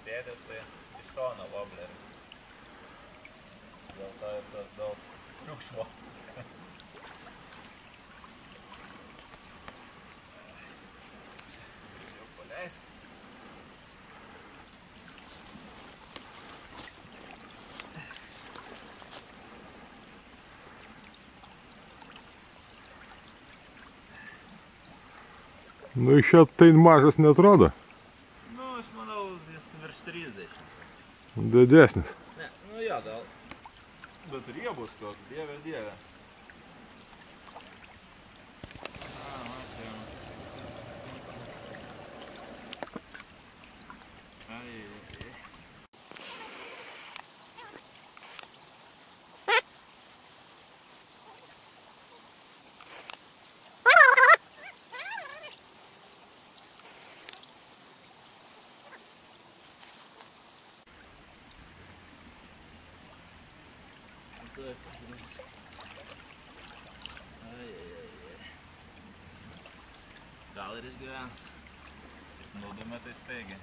prisėdęs, tai iš šono woblerį. Dėl to ir tas daug triukšmo. Jau paleist. Nu, iš čia tai mažas neatrodo. Nu, aš manau, jis virš 30. Didesnis. Ne, nu jo, gal. Bet riebus koks, dieve, dieve. Gal ir išgyvens. Naudome tai staigiai.